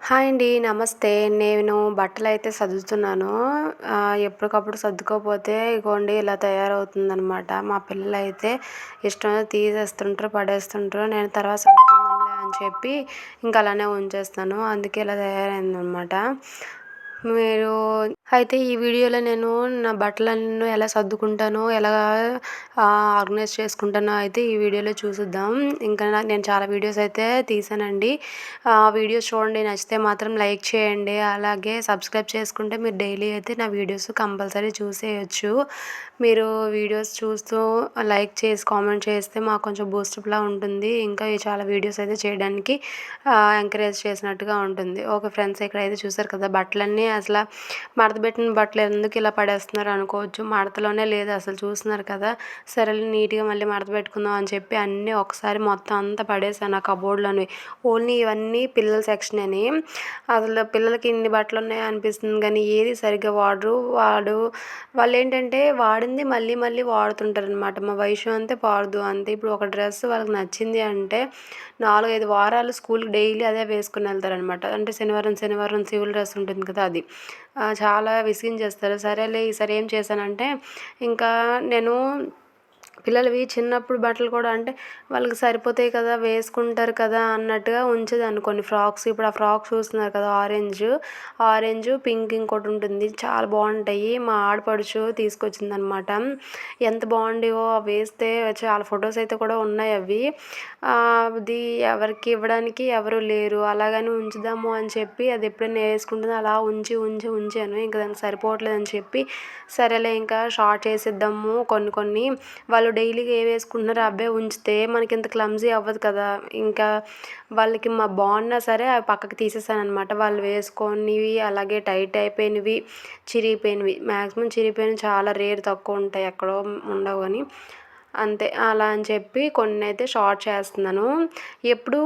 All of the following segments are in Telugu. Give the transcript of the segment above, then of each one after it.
హాయ్ అండి. నమస్తే. నేను బట్టలైతే సర్దుతున్నాను. ఎప్పటికప్పుడు సర్దుకోకపోతే ఇగోండి ఇలా తయారవుతుందనమాట. మా పిల్లలైతే ఇష్టంగా తీసేస్తుంటారు, పడేస్తుంటారు. నేను తర్వాత సర్దుకుందాంలే అని చెప్పి ఇంక అలానే ఉంచేస్తాను. అందుకే ఇలా తయారైందనమాట. మీరు అయితే ఈ వీడియోలో నేను నా బట్టలన్నీ ఎలా సర్దుకుంటానో, ఎలాగా ఆర్గనైజ్ చేసుకుంటానో అయితే ఈ వీడియోలో చూసేద్దాం. ఇంకా నేను చాలా వీడియోస్ అయితే తీసానండి. వీడియోస్ చూడండి, నచ్చితే మాత్రం లైక్ చేయండి. అలాగే సబ్స్క్రైబ్ చేసుకుంటే మీరు డైలీ అయితే నా వీడియోస్ కంపల్సరీ చూసేయొచ్చు. మీరు వీడియోస్ చూస్తూ లైక్ చేసి, కామెంట్ చేస్తే మాకు కొంచెం బూస్టప్‌లా ఉంటుంది. ఇంకా చాలా వీడియోస్ అయితే చేయడానికి ఎంకరేజ్ చేసినట్టుగా ఉంటుంది. ఓకే ఫ్రెండ్స్, ఇక్కడైతే చూసారు కదా బట్టలన్నీ అసల మడతబెట్టిన బట్టలు ఎందుకు ఇలా పడేస్తున్నారు అనుకోవచ్చు. మడతలోనే లేదు అసలు, చూస్తున్నారు కదా. సరేలే నీట్‌గా మళ్ళీ మడత పెట్టుకుందాం అని చెప్పి అన్నీ ఒకసారి మొత్తం అంతా పడేసాను ఆ కబోర్డ్‌లోని. ఓన్లీ ఇవన్నీ పిల్లల సెక్షనేని. అసలు పిల్లలకి ఇన్ని బట్టలున్నాయా అనిపిస్తుంది కానీ ఏది సరిగ్గా వాడరు. వాళ్ళేంటంటే వాడింది మళ్ళీ మళ్ళీ వాడుతుంటారనమాట. మా వైషు అంతే, పార్దు అంతే. ఇప్పుడు ఒక డ్రెస్ వాళ్ళకి నచ్చింది అంటే 4, 5 వారాలు స్కూల్‌కి డైలీ అదే వేసుకొని వెళ్తారనమాట. అంటే శనివారం శనివారం సివిల్ డ్రెస్ ఉంటుంది కదా అది. చాలా విసిగించేస్తారు. సరేలే ఈసారి ఏం చేశానంటే ఇంకా నేను పిల్లలవి చిన్నప్పుడు బట్టలు కూడా అంటే వాళ్ళకి సరిపోతాయి కదా, వేసుకుంటారు కదా అన్నట్టుగా ఉంచేదాన్ని కొన్ని ఫ్రాక్స్. ఇప్పుడు ఆ ఫ్రాక్స్ చూస్తున్నారు కదా, ఆరెంజ్, పింక్ ఇంకోటి ఉంటుంది. చాలా బాగుంటాయి. మా ఆడపడుచు తీసుకొచ్చిందనమాట. ఎంత బాగుండేవో వేస్తే. చాలా ఫొటోస్ అయితే కూడా ఉన్నాయి అవి. అది ఎవరికి ఇవ్వడానికి ఎవరు లేరు. అలాగని ఉంచుదాము అని చెప్పి అది ఎప్పుడైనా వేసుకుంటుందో అలా ఉంచాను. ఇంకా దానికి సరిపోవట్లేదని చెప్పి సరేలే ఇంకా షార్ట్ చేసేద్దాము. కొన్ని వాళ్ళు డైలీగా ఏవి వేసుకుంటున్నారో అవే ఉంచితే మనకి ఇంత క్లమ్జీ అవ్వదు కదా. ఇంకా వాళ్ళకి బాగున్నా సరే అవి పక్కకి తీసేసాననమాట. వాళ్ళు వేసుకొనివి అలాగే టైట్ అయిపోయినవి, చిరిగిపోయినవి. మ్యాక్సిమం చిరిగిపోయినవి చాలా రేర్, తక్కువ ఉంటాయి, ఎక్కడో ఉండవు అని అంతే. అలా అని చెప్పి కొన్నైతే షార్ట్ చేస్తున్నాను. ఎప్పుడూ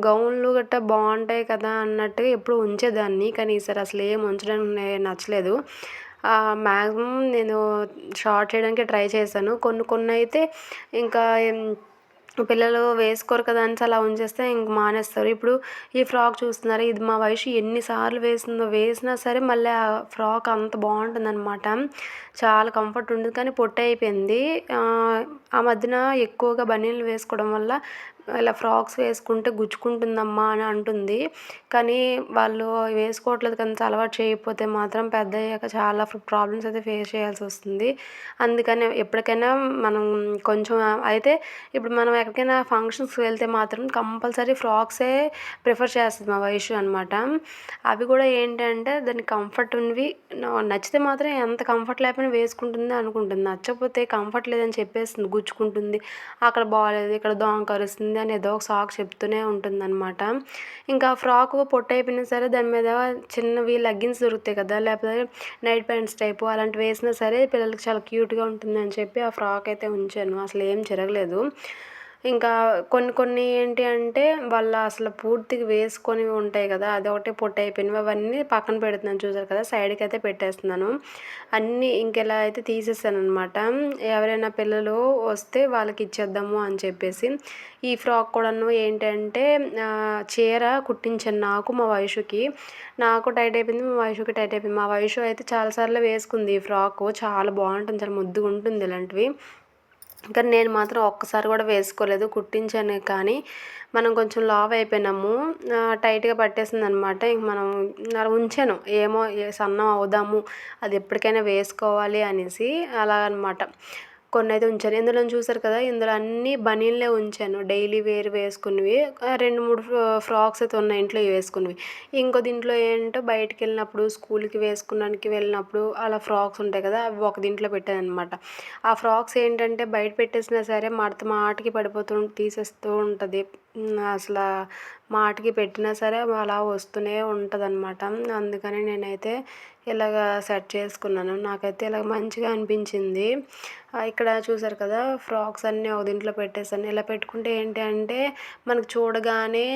గౌన్లు గట్టా బాగుంటాయి కదా అన్నట్టుగా ఎప్పుడు ఉంచేదాన్ని. కానీ ఈసారి అసలు ఏం ఉంచడానికి నచ్చలేదు. మ్యాక్సిమం నేను షార్ట్ చేయడానికి ట్రై చేశాను. కొన్నైతే ఇంకా పిల్లలు వేసుకోరు కదా అనేసి అలా ఉంచేస్తే ఇంక మానేస్తారు. ఇప్పుడు ఈ ఫ్రాక్ చూస్తున్నారా, ఇది మా వైషు ఎన్ని సార్లు వేసినా సరే మళ్ళీ ఆ ఫ్రాక్ అంత బాగుంటుందనమాట. చాలా కంఫర్ట్ ఉంటుంది. కానీ పొట్టయిపోయింది. ఆ మధ్యన ఎక్కువగా బనీన్లు వేసుకోవడం వల్ల ఇలా ఫ్రాక్స్ వేసుకుంటే గుచ్చుకుంటుందమ్మా అని అంటుంది. కానీ వాళ్ళు వేసుకోవట్లేదు కానీ అలవాటు చేయకపోతే మాత్రం పెద్దయ్యాక చాలా ప్రాబ్లమ్స్ అయితే ఫేస్ చేయాల్సి వస్తుంది. అందుకని ఎప్పటికైనా మనం కొంచెం అయితే ఇప్పుడు మనం ఎక్కడికైనా ఫంక్షన్స్కి వెళ్తే మాత్రం కంపల్సరీ ఫ్రాక్సే ప్రిఫర్ చేస్తుంది మా వైషు అనమాట. అవి కూడా ఏంటంటే దానికి కంఫర్ట్ ఉన్నవి నచ్చితే మాత్రం ఎంత కంఫర్ట్ లేకపోయినా వేసుకుంటుంది అనుకుంటుంది. నచ్చకపోతే కంఫర్ట్ లేదని చెప్పేస్తుంది, గుచ్చుకుంటుంది, అక్కడ బాగాలేదు, ఇక్కడ దోమ కరుస్తుంది అని ఏదో ఒక సాకు చెప్తూనే ఉంటుందన్నమాట. ఇంకా ఫ్రాకు పొట్టయిపోయినా సరే దాని మీద చిన్నవి లెగ్గిన్స్ దొరుకుతాయి కదా, లేకపోతే నైట్ ప్యాంట్స్ టైపు అలాంటివి వేసినా సరే పిల్లలకి చాలా క్యూట్గా ఉంటుంది అని చెప్పి ఆ ఫ్రాక్ అయితే ఉంచాను. అసలు ఏం చిరగలేదు. ఇంకా కొన్ని ఏంటి అంటే వాళ్ళ అసలు పూర్తిగా వేసుకొనివి ఉంటాయి కదా, అదొకటి పొట్టయిపోయినవి అవన్నీ పక్కన పెడుతున్నాను. చూసారు కదా, సైడ్కి అయితే పెట్టేస్తున్నాను అన్నీ. ఇంకెలా అయితే తీసేసాననమాట. ఎవరైనా పిల్లలు వస్తే వాళ్ళకి ఇచ్చేద్దాము అని చెప్పేసి. ఈ ఫ్రాక్ కూడాను ఏంటంటే చీర కుట్టించాను నాకు, మా వైషుకి. నాకు టైట్ అయిపోయింది, మా వైషుకి టైట్ అయిపోయింది. మా వైషు అయితే చాలాసార్లు వేసుకుంది ఈ ఫ్రాకు. చాలా బాగుంటుంది, చాలా ముద్దుగా ఉంటుంది ఇలాంటివి. కానీ నేను మాత్రం ఒక్కసారి కూడా వేసుకోలేదు. కుట్టించాను కానీ మనం కొంచెం లావు అయిపోయినాము, టైట్గా పట్టేసిందనమాట. ఇంక మనం అలా ఉంచాను. ఏమో సన్నం అవుదాము, అది ఎప్పటికైనా వేసుకోవాలి అనేసి అలా అనమాట. కొన్నైతే ఉంచాను. ఇందులో చూసారు కదా, ఇందులో అన్నీ బనీన్లే ఉంచాను, డైలీ వేర్ వేసుకునేవి. 2, 3 ఫ్రాక్స్ అయితే ఉన్నాయి ఇంట్లో వేసుకునేవి. ఇంకో దీంట్లో ఏంటో బయటికి వెళ్ళినప్పుడు, స్కూల్కి వేసుకున్నానికి వెళ్ళినప్పుడు అలా ఫ్రాక్స్ ఉంటాయి కదా, అవి ఒక దీంట్లో పెట్టానమాట. ఆ ఫ్రాక్స్ ఏంటంటే బయట పెట్టేసినా సరే మడత మాటికి పడిపోతూ తీసేస్తూ ఉంటుంది. అసలు మాటికి పెట్టినా సరే అలా వస్తూనే ఉంటుందన్నమాట. అందుకని నేనైతే ఇలాగ సెట్ చేసుకున్నాను. నాకైతే ఇలాగ మంచిగా అనిపించింది. ఇక్కడ చూసారు కదా, ఫ్రాక్స్ అన్నీ ఒక దీంట్లో పెట్టేసాను. ఇలా పెట్టుకుంటే ఏంటి అంటే మనకు చూడగానే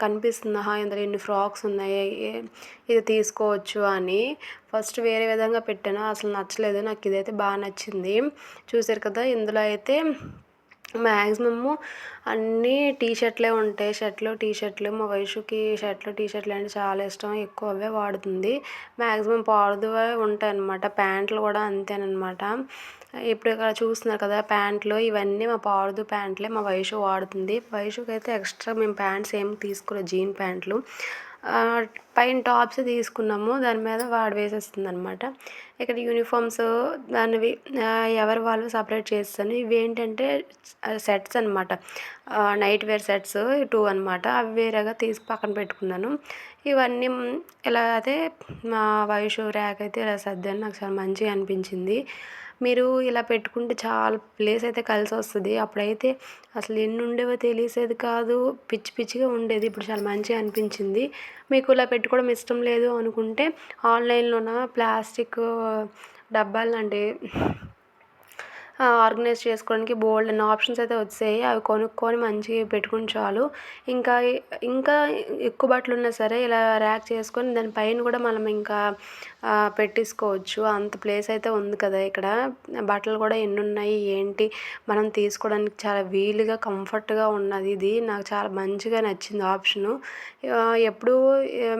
కనిపిస్తుంది, ఇందులో ఇన్ని ఫ్రాక్స్ ఉన్నాయి, ఇది తీసుకోవచ్చు అని. ఫస్ట్ వేరే విధంగా పెట్టాను, అసలు నచ్చలేదు నాకు. ఇదైతే బాగా నచ్చింది. చూసారు కదా, ఇందులో అయితే మ్యాక్సిమము అన్నీ టీ షర్ట్లే ఉంటాయి. షర్ట్లు, టీ షర్ట్లు. మా వైషుకి షర్ట్లు, టీ షర్ట్లు అంటే చాలా ఇష్టం. ఎక్కువ అవే వాడుతుంది. మ్యాక్సిమం పాడుదువే ఉంటాయన్నమాట. ప్యాంట్లు కూడా అంతేననమాట. ఇప్పుడు ఇక్కడ చూస్తున్నారు కదా ప్యాంట్లు, ఇవన్నీ మా పాడుదు ప్యాంట్లే మా వైషు వాడుతుంది. వైషుకైతే ఎక్స్ట్రా మేము ప్యాంట్స్ ఏమి తీసుకోలేదు, జీన్ ప్యాంట్లు. పైన టాప్స్ తీసుకున్నాము, దాని మీద వాడు వేసేస్తుందనమాట. ఇక్కడ యూనిఫామ్స్ దానివి ఎవరు వాళ్ళు సపరేట్ చేస్తాను. ఇవేంటంటే సెట్స్ అనమాట. నైట్ వేర్ సెట్స్ 2 అనమాట. అవి వేరేగా తీసి పక్కన పెట్టుకున్నాను. ఇవన్నీ ఇలా అయితే మా వైషు ర్యాక్ అయితే ఇలా సర్దాను. నాకు చాలా మంచిగా అనిపించింది. మీరు ఇలా పెట్టుకుంటే చాలా ప్లేస్ అయితే కలిసొస్తది. అప్పుడైతే అసలు ఎన్ని ఉండేవో తెలిసేది కాదు. పిచ్చి పిచ్చిగా ఉండేది. ఇప్పుడు చాలా మంచిగా అనిపించింది. మీకు ఇలా పెట్టుకోవడం ఇష్టం లేదు అనుకుంటే ఆన్లైన్లోన ప్లాస్టిక్ డబ్బాలండి ఆర్గనైజ్ చేసుకోవడానికి బోలెడన్ని ఆప్షన్స్ అయితే వచ్చాయి. అవి కొనుక్కొని మంచిగా పెట్టుకుంటే చాలు. ఇంకా ఇంకా ఎక్కువ బట్టలు ఉన్నా సరే ఇలా ర్యాక్ చేసుకొని దాని పైన కూడా మనం ఇంకా పెట్టేసుకోవచ్చు. అంత ప్లేస్ అయితే ఉంది కదా ఇక్కడ. బట్టలు కూడా ఎన్నున్నాయి ఏంటి మనం తీసుకోవడానికి చాలా వీలుగా కంఫర్ట్గా ఉన్నది. ఇది నాకు చాలా మంచిగా నచ్చింది ఆప్షను. ఎప్పుడు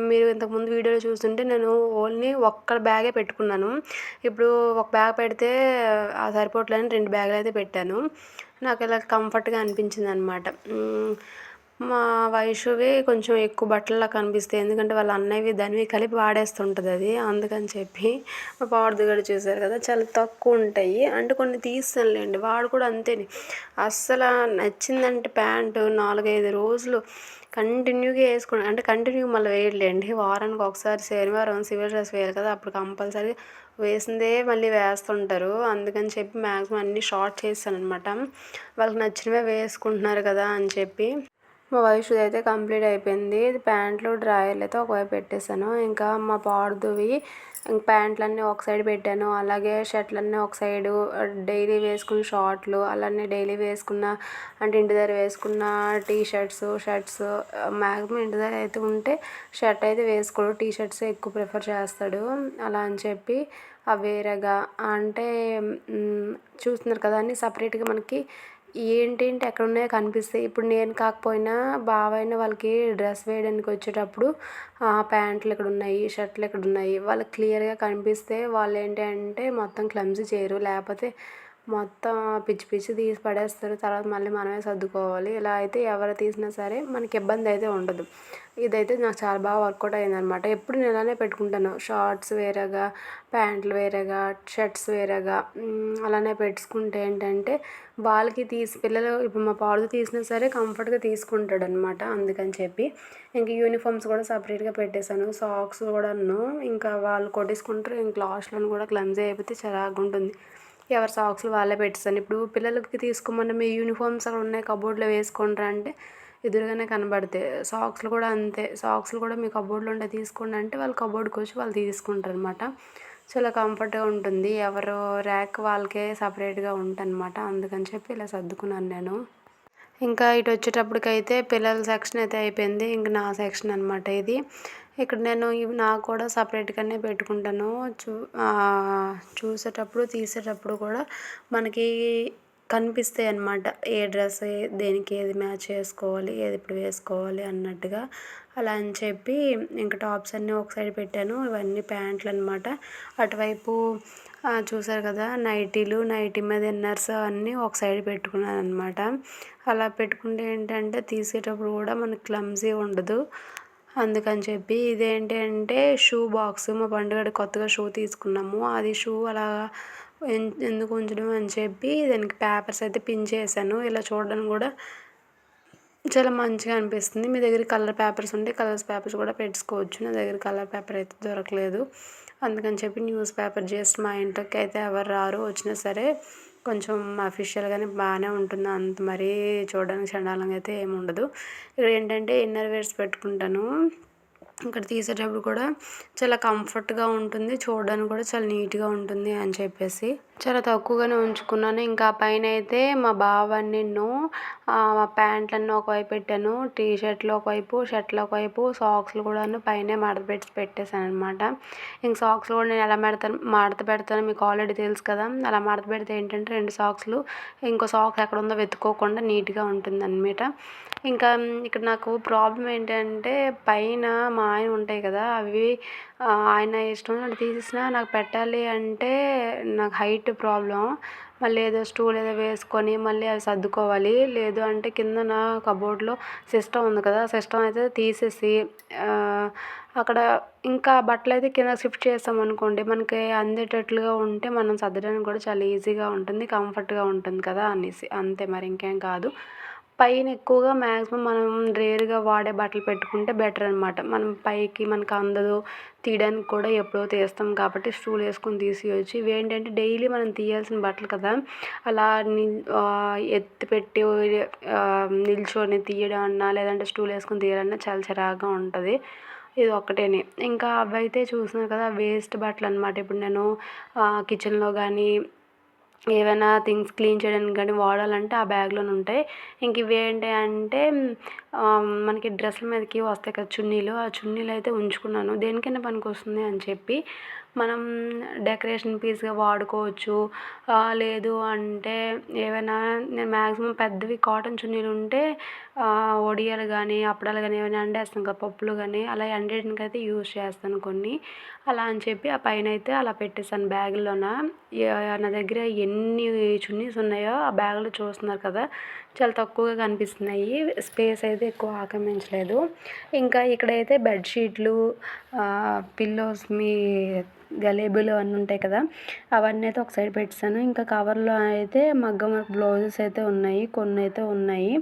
మీరు ఇంతకుముందు వీడియోలో చూస్తుంటే నేను ఓన్లీ ఒక్క బ్యాగే పెట్టుకున్నాను. ఇప్పుడు ఒక బ్యాగ్ పెడితే సరిపోవట్లేదని 2 బ్యాగులు అయితే పెట్టాను. నాకు ఇలా కంఫర్ట్గా అనిపించింది అనమాట. మా వైషువి కొంచెం ఎక్కువ బట్టల్లా కనిపిస్తాయి. ఎందుకంటే వాళ్ళ అన్నయ్యవి దానివి కలిపి వాడేస్తుంటుంది అది. అందుకని చెప్పి మా పాడుది కూడా చూసారు కదా చాలా తక్కువ ఉంటాయి. అంటే కొన్ని తీస్తానులేండి. వాడు కూడా అంతేని అస్సలు నచ్చిందంటే ప్యాంటు 4-5 రోజులు కంటిన్యూగా వేసుకున్నాను. అంటే కంటిన్యూ మళ్ళీ వేయట్లేండి. వారానికి ఒకసారి శనివారం సివిల్ డ్రెస్ వేయాలి కదా, అప్పుడు కంపల్సరీ వేసిందే మళ్ళీ వేస్తుంటారు. అందుకని చెప్పి మ్యాక్సిమం అన్నీ షార్ట్ చేశాననమాట. వాళ్ళకి నచ్చినవే వేసుకుంటున్నారు కదా అని చెప్పి. మా వైషుది అయితే కంప్లీట్ అయిపోయింది. ఇది ప్యాంట్లు డ్రాయర్లు అయితే ఒకవైపు పెట్టేశాను. ఇంకా మా పాడుదువి ప్యాంట్లన్నీ ఒక సైడ్ పెట్టాను. అలాగే షర్ట్లన్నీ ఒక సైడు, డైలీ వేసుకున్న షార్ట్లు, అలానే డైలీ వేసుకున్న అంటే ఇంటి దగ్గర వేసుకున్న టీ షర్ట్స్ మ్యాక్సిమం ఇంటి దగ్గర అయితే ఉంటే షర్ట్ అయితే వేసుకోడు, టీ షర్ట్స్ ఎక్కువ ప్రిఫర్ చేస్తాడు. అలా అని చెప్పి అవి వేరేగా అంటే చూస్తున్నారు కదా అన్నీ సపరేట్గా మనకి ఏంటేంటి ఎక్కడ ఉన్నాయో కనిపిస్తాయి. ఇప్పుడు నేను కాకపోయినా బావైన వాళ్ళకి డ్రెస్ వేయడానికి వచ్చేటప్పుడు ప్యాంట్లు ఇక్కడ ఉన్నాయి, షర్ట్లు ఇక్కడ ఉన్నాయి వాళ్ళకి క్లియర్గా కనిపిస్తే వాళ్ళు ఏంటి అంటే మొత్తం క్లమ్జీ చేయరు. లేకపోతే మొత్తం పిచ్చి పిచ్చి తీసి పడేస్తారు. తర్వాత మళ్ళీ మనమే సర్దుకోవాలి. ఇలా అయితే ఎవరు తీసినా సరే మనకి ఇబ్బంది అయితే ఉండదు. ఇదైతే నాకు చాలా బాగా వర్కౌట్ అయిందనమాట. ఎప్పుడు నేను ఇలానే పెట్టుకుంటాను. షార్ట్స్ వేరేగా, ప్యాంట్లు వేరేగా, షర్ట్స్ వేరేగా అలానే పెట్టుకుంటే ఏంటంటే వాళ్ళకి పిల్లలు ఇప్పుడు మా పాడు తీసినా సరే కంఫర్ట్గా తీసుకుంటాడు అనమాట. అందుకని చెప్పి ఇంక యూనిఫామ్స్ కూడా సపరేట్గా పెట్టేశాను. సాక్స్ కూడాను ఇంకా వాళ్ళు కొట్టేసుకుంటారు. ఇంక లాస్ట్లోని కూడా క్లమ్జీ అయిపోతే చిరాకుగా ఉంటుంది. ఎవరి సాక్స్లు వాళ్ళే పెట్టేసాను. ఇప్పుడు పిల్లలకి తీసుకోమన్న మీ యూనిఫామ్స్ అక్కడ ఉన్నాయి కబోర్డ్లో వేసుకుంటారా అంటే ఎదురుగానే కనబడతాయి. సాక్స్లు కూడా అంతే. సాక్స్లు కూడా మీ కబోర్డ్లో ఉంటే తీసుకోండి అంటే వాళ్ళు కబోర్డ్కి వచ్చి వాళ్ళు తీసుకుంటారు అనమాట. చాలా కంఫర్ట్గా ఉంటుంది. ఎవరు ర్యాక్ వాళ్ళకే సపరేట్గా ఉంటుందన్నమాట. అందుకని చెప్పి ఇలా సర్దుకున్నాను నేను. ఇంకా ఇటు వచ్చేటప్పటికైతే పిల్లల సెక్షన్ అయితే అయిపోయింది. ఇంక నా సెక్షన్ అనమాట ఇది. ఇక్కడ నేను ఇవి నాకు కూడా సపరేట్గానే పెట్టుకుంటాను. చూసేటప్పుడు తీసేటప్పుడు కూడా మనకి కనిపిస్తాయి అన్నమాట. ఏ డ్రెస్ దేనికి ఏది మ్యాచ్ చేసుకోవాలి, ఏది ఇప్పుడు వేసుకోవాలి అన్నట్టుగా. అలా అని చెప్పి ఇంకా టాప్స్ అన్నీ ఒక సైడ్ పెట్టాను. ఇవన్నీ ప్యాంట్లు అనమాట. అటువైపు చూసారు కదా నైటీలు, నైటీ మీద ఇన్నర్స్ అన్నీ ఒక సైడ్ పెట్టుకున్నాను అనమాట. అలా పెట్టుకుంటే ఏంటంటే తీసేటప్పుడు కూడా మనకి క్లమ్జీ ఉండదు. అందుకని చెప్పి ఇదేంటి అంటే షూ బాక్స్. మా పండుగకి కొత్తగా షూ తీసుకున్నాము. అది షూ అలా ఎందుకు ఉంచడం అని చెప్పి దానికి పేపర్స్ అయితే పిన్ చేశాను. ఇలా చూడడానికి కూడా చాలా మంచిగా అనిపిస్తుంది. మీ దగ్గర కలర్ పేపర్స్ ఉంటే కలర్స్ పేపర్స్ కూడా పెట్టుకోవచ్చు. నా దగ్గర కలర్ పేపర్ అయితే దొరకలేదు. అందుకని చెప్పి న్యూస్ పేపర్ జస్ట్ మా ఇంటికి అయితే ఎవరు రారు, వచ్చినా సరే కొంచెం అఫీషియల్గానే బాగానే ఉంటుంది. అంత మరీ చూడడానికి చండాలంగా అయితే ఏమి ఉండదు. ఇక్కడ ఏంటంటే ఇన్నర్ వేర్స్ పెట్టుకుంటాను. ఇక్కడ తీసేటప్పుడు కూడా చాలా కంఫర్ట్గా ఉంటుంది, చూడడానికి కూడా చాలా నీట్గా ఉంటుంది అని చెప్పేసి చాలా తక్కువగానే ఉంచుకున్నాను. ఇంకా పైనైతే మా బావ నిన్ను మా ప్యాంట్లన్నీ ఒకవైపు పెట్టాను. టీ షర్ట్‌లు ఒకవైపు, షర్ట్‌లు ఒకవైపు, సాక్స్‌లు కూడాను పైనే మడత పెట్టేసాననమాట. ఇంక సాక్స్‌లు కూడా నేను ఎలా మడత పెడతానో మీకు ఆల్రెడీ తెలుసు కదా! అలా మడత పెడితే ఏంటంటే 2 సాక్స్‌లు ఇంకో సాక్స్ ఎక్కడుందో వెతుక్కోకుండా నీట్‌గా ఉంటుందనమాట. ఇంకా ఇక్కడ నాకు ప్రాబ్లమ్ ఏంటంటే పైన మా ఆయన ఉంటాయి కదా! అవి ఆయన ఇష్టం వచ్చినట్టు తీసేసినా నాకు పెట్టాలి అంటే నాకు హైట్ ప్రాబ్లమ్. మళ్ళీ ఏదో స్టూల్ ఏదో వేసుకొని మళ్ళీ అవి సర్దుకోవాలి. లేదు అంటే కిందన కబోర్డ్‌లో సిస్టమ్ ఉంది కదా! సిస్టమ్ అయితే తీసేసి అక్కడ ఇంకా బట్టలైతే కిందకి షిఫ్ట్ చేసామనుకోండి మనకి అందేటట్లుగా ఉంటే మనం సర్దడానికి కూడా చాలా ఈజీగా ఉంటుంది. కంఫర్ట్‌గా ఉంటుంది కదా అనేసి. అంతే మరి ఇంకేం కాదు. పైన ఎక్కువగా మ్యాక్సిమం మనం రేర్‌గా వాడే బట్టలు పెట్టుకుంటే బెటర్ అనమాట. మనం పైకి మనకు అందదు. తీయడానికి కూడా ఎప్పుడో తీస్తాం కాబట్టి స్టూల్ వేసుకొని తీసేయొచ్చు. ఇవేంటంటే డైలీ మనం తీయాల్సిన బట్టలు కదా! అలా ఎత్తిపెట్టి నిల్చొని తీయడం అన్నా లేదంటే స్టూల్ వేసుకొని తీయాలన్నా చాలా చిరాకుగా ఉంటది. ఇది ఒక్కటేని. ఇంకా అవైతే చూస్తున్నారు కదా! వేస్ట్ బట్టలనమాట. ఇప్పుడు నేను కిచెన్‌లో గానీ ఏవైనా థింగ్స్ క్లీన్ చేయడానికి కానీ వాడాలంటే ఆ బ్యాగ్‌లోనే ఉంటాయి. ఇంక ఇవేంటి అంటే మనకి డ్రెస్సుల మీదకి వస్తాయి కదా చున్నీలు. ఆ చున్నీలైతే ఉంచుకున్నాను. దేనికైనా పనికొస్తుంది అని చెప్పి. మనం డెకరేషన్ పీస్‌గా వాడుకోవచ్చు. లేదు అంటే ఏవైనా నేను మ్యాక్సిమం పెద్దవి కాటన్ చున్నీలుంటే వడియాలు గానీ, అప్పడాలు గానీ ఏమైనా ఎండేస్తాం కదా పప్పులు గానీ, అలా ఎండేయడానికైతే యూజ్ చేస్తాను కొన్ని. అలా అని చెప్పి ఆ పైనైతే అలా పెట్టేసాను బ్యాగుల్లోన. నా దగ్గర ఎన్ని చున్నీస్ ఉన్నాయో ఆ బ్యాగ్‌లో చూస్తున్నారు కదా! చాలా తక్కువగా కనిపిస్తున్నాయి. స్పేస్ అయితే ఎక్కువ ఆక్రమించలేదు. ఇంకా ఇక్కడైతే బెడ్‌షీట్లు, పిల్లోస్ గలేబులు అవన్నీ ఉంటాయి కదా! అవన్నీ అయితే ఒక సైడ్ పెట్టేసాను. ఇంకా కవర్‌లో అయితే మగ్గం వర్క్ బ్లౌజెస్ అయితే ఉన్నాయి. కొన్నైతే ఉన్నాయి.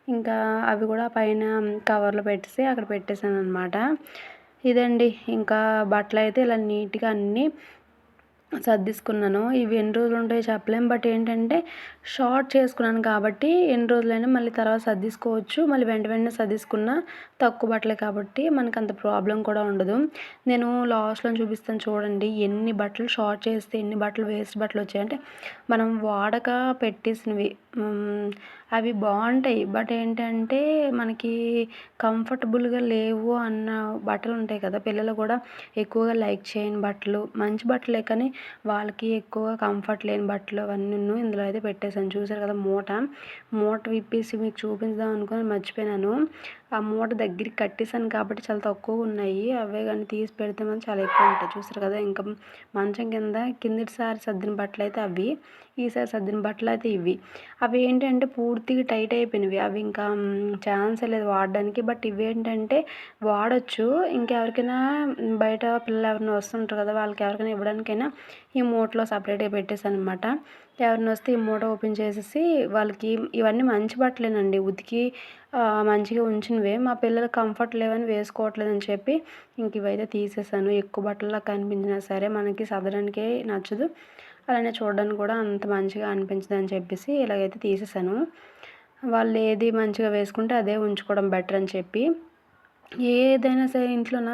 ఇంకా అవి కూడా పైన కవర్‌లో పెట్టేసి అక్కడ పెట్టేసాననమాట. ఇదండి. ఇంకా బట్టలైతే ఇలా నీట్‌గా అన్నీ సర్దేసుకున్నాను. ఇవి ఎన్ని రోజులుంటాయో చెప్పలేం. బట్ ఏంటంటే షార్ట్ చేసుకున్నాను కాబట్టి ఎన్ని రోజులైనా మళ్ళీ తర్వాత సర్దేసుకోవచ్చు. మళ్ళీ వెంటనే సర్దేసుకున్నా తక్కువ బట్టలే కాబట్టి మనకంత ప్రాబ్లమ్ కూడా ఉండదు. నేను లాస్ట్‌లో చూపిస్తాను చూడండి. ఎన్ని బట్టలు షార్ట్ చేస్తే ఎన్ని బట్టలు వేస్ట్ బట్టలొచ్చాయంటే మనం వాడక పెట్టేసినవి. అవి బావుంటాయి. బట్ ఏంటంటే మనకి కంఫర్టబుల్‌గా లేవు అన్న బట్టలుంటాయి కదా! పిల్లలు కూడా ఎక్కువగా లైక్ చేయని బట్టలు, మంచి బట్టలే కానీ వాళ్ళకి ఎక్కువగా కంఫర్ట్ లేని బట్టలు అవన్నీను ఇందులో అయితే పెట్టేసాను. చూసారు కదా మూట విప్పేసి మీకు చూపిద్దాం అనుకోని మర్చిపోయినాను. ఆ మూట దగ్గరికి కట్టేసాను కాబట్టి చాలా తక్కువున్నాయి. అవే గానీ తీసి పెడితే మాత్రం చాలా ఎక్కువ ఉంటాయి. చూసారు కదా! ఇంకా మంచం కిందటిసారి సర్దిన బట్టలైతే అవి. ఈసారి సర్దిన బట్టలైతే ఇవి. అవి ఏంటంటే పూర్తిగా టైట్ అయిపోయినవి. అవి ఇంకా ఛాన్సే లేదు వాడడానికి. బట్ ఇవేంటంటే వాడొచ్చు. ఇంకెవరికైనా బయట పిల్లలు ఎవరైనా వస్తుంటారు కదా! వాళ్ళకి ఎవరికైనా ఇవ్వడానికైనా ఈ మూటలో సపరేట్‌గా పెట్టేసాననమాట. ఎవరైనా వస్తే ఈ మూట ఓపెన్ చేసేసి వాళ్ళకి ఇవన్నీ మంచి బట్టలేనండి. ఉతికి మంచిగా ఉంచినవే. మా పిల్లలకి కంఫర్ట్ లేవని వేసుకోవట్లేదని చెప్పి ఇంక ఇవైతే తీసేసాను. ఎక్కువ బట్టల్లా కనిపించినా సరే మనకి సదరడానికే నచ్చదు. అలానే చూడడానికి కూడా అంత మంచిగా అనిపించదని చెప్పేసి ఇలాగైతే తీసేసాను. వాళ్ళు ఏది మంచిగా వేసుకుంటే అదే ఉంచుకోవడం బెటర్ అని చెప్పి. ఏదైనా సరే ఇంట్లోన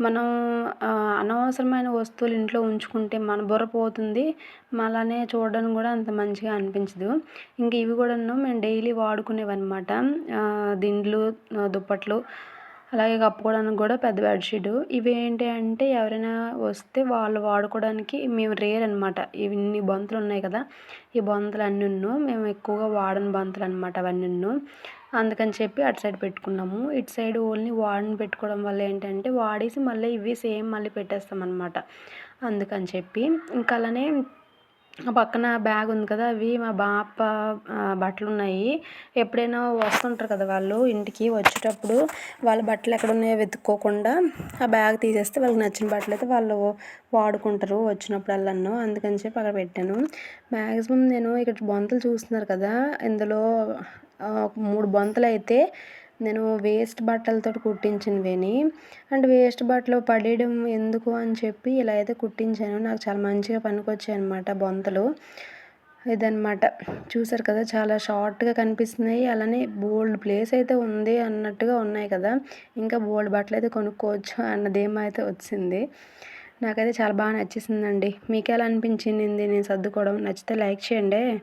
మనం అనవసరమైన వస్తువులు ఇంట్లో ఉంచుకుంటే మన బుర్ర పోతుంది. అలానే చూడడానికి కూడా అంత మంచిగా అనిపించదు. ఇంక ఇవి కూడాను మేము డైలీ వాడుకునేవన్నమాట. దిండ్లు, దుప్పట్లు అలాగే కప్పుకోవడానికి కూడా పెద్ద బెడ్‌షీటు. ఇవేంటి అంటే ఎవరైనా వస్తే వాళ్ళు వాడుకోవడానికి మేము రేర్ అనమాట. ఇన్ని బొంతలున్నాయి కదా! ఈ బొంతలన్నీను మేము ఎక్కువగా వాడని బొంతలనమాట అవన్నీను. అందుకని చెప్పి అటు సైడ్ పెట్టుకున్నాము. ఇటు సైడ్ ఓన్లీ వాడినవి పెట్టుకోవడం వల్ల ఏంటంటే వాడేసి మళ్ళీ ఇవి సేమ్ మళ్ళీ పెట్టేస్తామనమాట. అందుకని చెప్పి ఇంకా అలానే ఆ పక్కన బ్యాగ్ ఉంది కదా! అవి మా పాప బట్టలున్నాయి. ఎప్పుడైనా వస్తుంటారు కదా వాళ్ళు ఇంటికి వచ్చేటప్పుడు వాళ్ళ బట్టలు ఎక్కడున్నాయో వెతుక్కోకుండా ఆ బ్యాగ్ తీసేస్తే వాళ్ళకి నచ్చిన బట్టలైతే వాళ్ళు వాడుకుంటారు వచ్చినప్పుడల్లాను. అందుకని చెప్పి అక్కడ పెట్టాను. మ్యాక్సిమం నేను ఇక్కడ బొంతలు చూస్తున్నారు కదా! ఇందులో 3 బొంతలైతే నేను వేస్ట్ బట్టలతోటి కుట్టించినవేని. అండ్ వేస్ట్ బట్టలు పడేయడం ఎందుకు అని చెప్పి ఇలా అయితే కుట్టించాను. నాకు చాలా మంచిగా పనికొచ్చాయన్నమాట బొంతలు. ఇదనమాట. చూసారు కదా! చాలా షార్ట్‌గా కనిపిస్తున్నాయి. అలానే బోలెడు ప్లేస్ అయితే ఉంది అన్నట్టుగా ఉన్నాయి కదా! ఇంకా బోలెడు బట్టలైతే కొనుక్కోవచ్చు అన్న ధీమా అయితే వచ్చింది. నాకైతే చాలా బాగా నచ్చేసిందండి. మీకెలా అనిపించింది నేను సర్దుకోవడం? నచ్చితే లైక్ చేయండి.